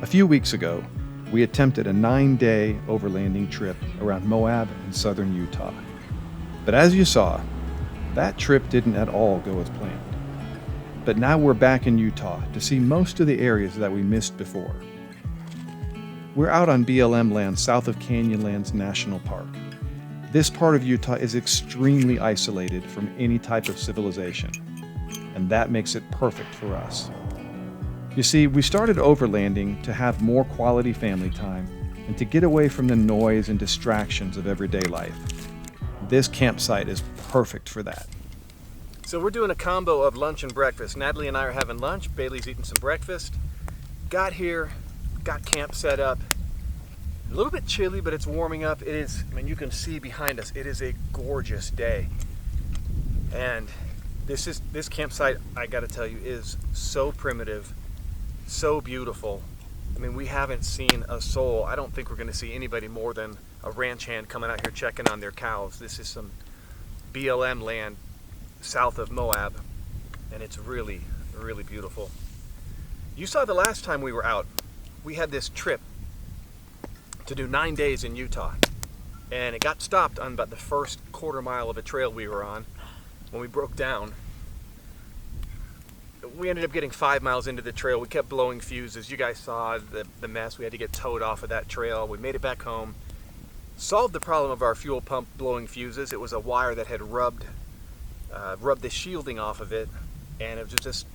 A few weeks ago, we attempted a 9-day overlanding trip around Moab and southern Utah. But as you saw, that trip didn't at all go as planned. But now we're back in Utah to see most of the areas that we missed before. We're out on BLM land south of Canyonlands National Park. This part of Utah is extremely isolated from any type of civilization, and that makes it perfect for us. You see, we started overlanding to have more quality family time and to get away from the noise and distractions of everyday life. This campsite is perfect for that. So we're doing a combo of lunch and breakfast. Natalie and I are having lunch. Bailey's eating some breakfast. Got here, got camp set up. A little bit chilly, but it's warming up. It is, I mean, you can see behind us, it is a gorgeous day. And this campsite, I gotta tell you, is so primitive, so beautiful. I mean, we haven't seen a soul. I don't think we're gonna see anybody more than a ranch hand coming out here checking on their cows. This is some BLM land south of Moab, and it's really, really beautiful. You saw the last time we were out, we had this trip to do 9 days in Utah, and it got stopped on about the first quarter mile of a trail we were on. When we broke down, we ended up getting 5 miles into the trail. We kept blowing fuses. You guys saw the mess. We had to get towed off of that trail. We made it back home, solved the problem of our fuel pump blowing fuses. It was a wire that had rubbed the shielding off of it, and it was just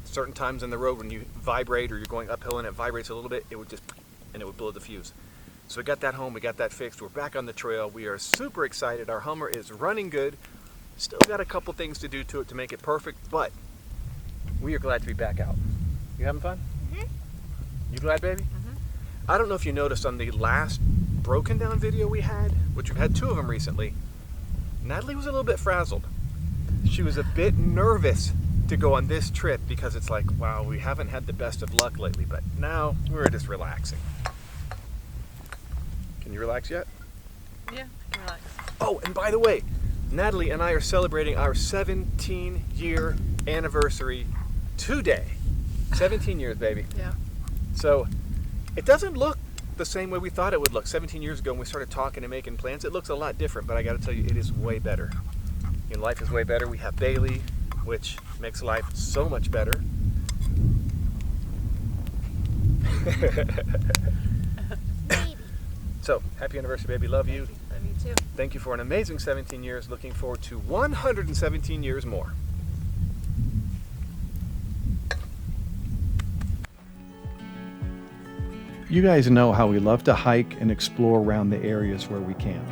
certain times in the road when you vibrate or you're going uphill and it vibrates a little bit, it would blow the fuse. So we got that home, we got that fixed. We're back on the trail. We are super excited. Our Hummer is running good. Still got a couple things to do to it to make it perfect, but we are glad to be back out. You having fun? Mm-hmm. You glad, baby? Mm-hmm. I don't know if you noticed on the last broken down video we had, which we've had 2 of them recently, Natalie was a little bit frazzled. She was a bit nervous to go on this trip because it's like, wow, we haven't had the best of luck lately, but now we're just relaxing. Can you relax yet? Yeah, I can relax. Oh, and by the way, Natalie and I are celebrating our 17-year anniversary today. 17 years, baby. Yeah. So it doesn't look the same way we thought it would look. 17 years ago when we started talking and making plans, it looks a lot different, but I gotta tell you, it is way better. And life is way better. We have Bailey, which makes life so much better. So, happy anniversary, baby. Love you. Love you too. Thank you for an amazing 17 years. Looking forward to 117 years more. You guys know how we love to hike and explore around the areas where we camp.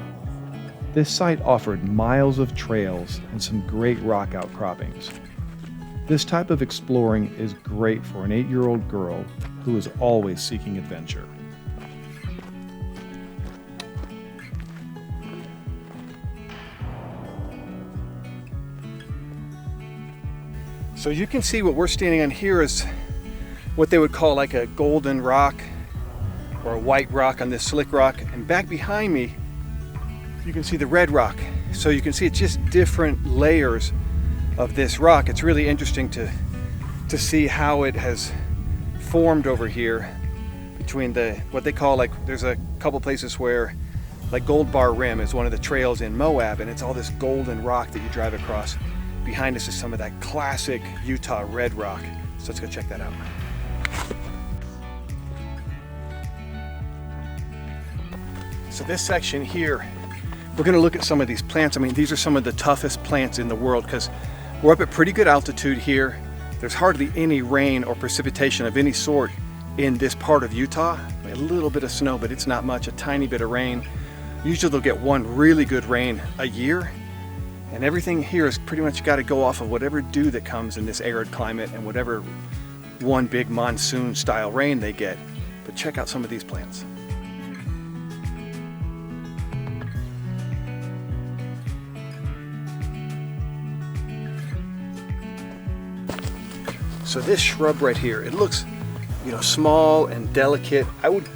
This site offered miles of trails and some great rock outcroppings. This type of exploring is great for an 8-year-old girl who is always seeking adventure. So you can see what we're standing on here is what they would call like a golden rock or a white rock on this slick rock. And back behind me, you can see the red rock. So you can see it's just different layers of this rock. It's really interesting to see how it has formed over here between what they call, like, there's a couple places where, like Gold Bar Rim is one of the trails in Moab, and it's all this golden rock that you drive across. Behind us is some of that classic Utah red rock. So let's go check that out. So this section here, we're gonna look at some of these plants. I mean, these are some of the toughest plants in the world because we're up at pretty good altitude here. There's hardly any rain or precipitation of any sort in this part of Utah. A little bit of snow, but it's not much, a tiny bit of rain. Usually they'll get one really good rain a year, and everything here is pretty much got to go off of whatever dew that comes in this arid climate and whatever one big monsoon style rain they get. But check out some of these plants. So this shrub right here, it looks, small and delicate. I would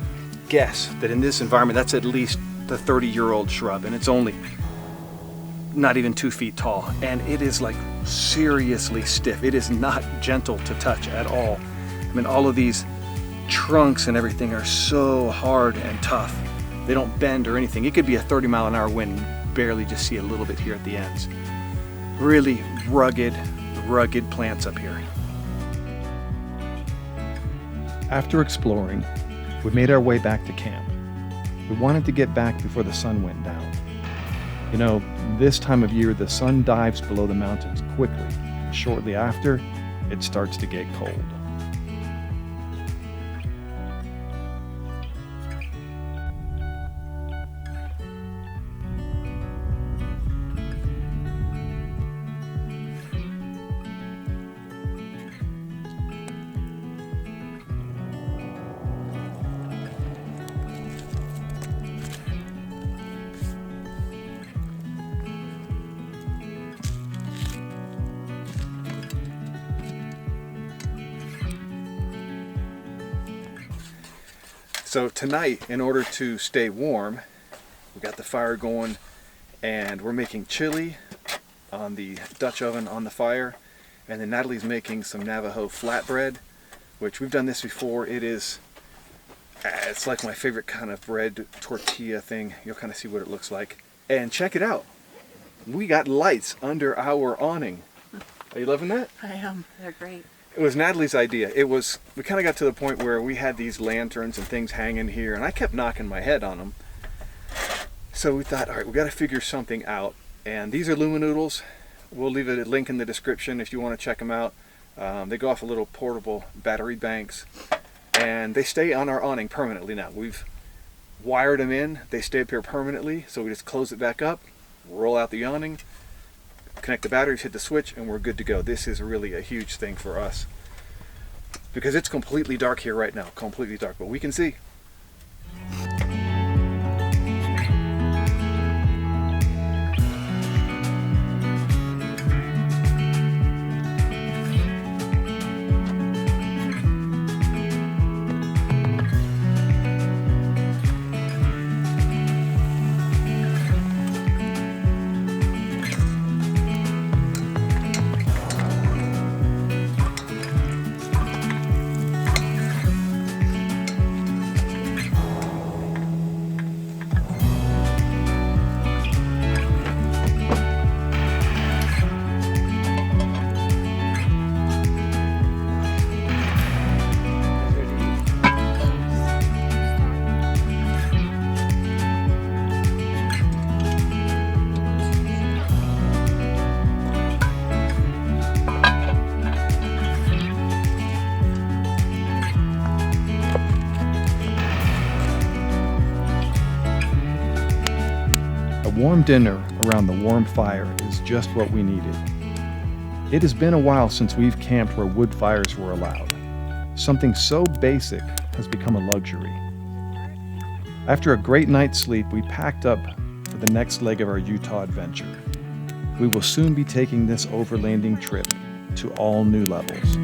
guess that in this environment, that's at least the 30-year-old shrub, and it's only not even 2 feet tall. And it is like seriously stiff. It is not gentle to touch at all. I mean, all of these trunks and everything are so hard and tough. They don't bend or anything. It could be a 30-mile-an-hour wind and you barely just see a little bit here at the ends. Really rugged plants up here. After exploring, we made our way back to camp. We wanted to get back before the sun went down. You know, this time of year, the sun dives below the mountains quickly. Shortly after, it starts to get cold. So tonight, in order to stay warm, we got the fire going and we're making chili on the Dutch oven on the fire. And then Natalie's making some Navajo flatbread, which we've done this before. It's like my favorite kind of bread tortilla thing. You'll kind of see what it looks like. And check it out. We got lights under our awning. Are you loving that? I am. They're great. It was Natalie's idea. We kind of got to the point where we had these lanterns and things hanging here, and I kept knocking my head on them. So we thought, all right, we got to figure something out. And these are Luminoodles. We'll leave a link in the description if you want to check them out. They go off of little portable battery banks, and they stay on our awning permanently now. We've wired them in. They stay up here permanently, so we just close it back up, roll out the awning, connect the batteries, hit the switch, and we're good to go. This is really a huge thing for us because it's completely dark here right now, completely dark, but we can see. A warm dinner around the warm fire is just what we needed. It has been a while since we've camped where wood fires were allowed. Something so basic has become a luxury. After a great night's sleep, we packed up for the next leg of our Utah adventure. We will soon be taking this overlanding trip to all new levels.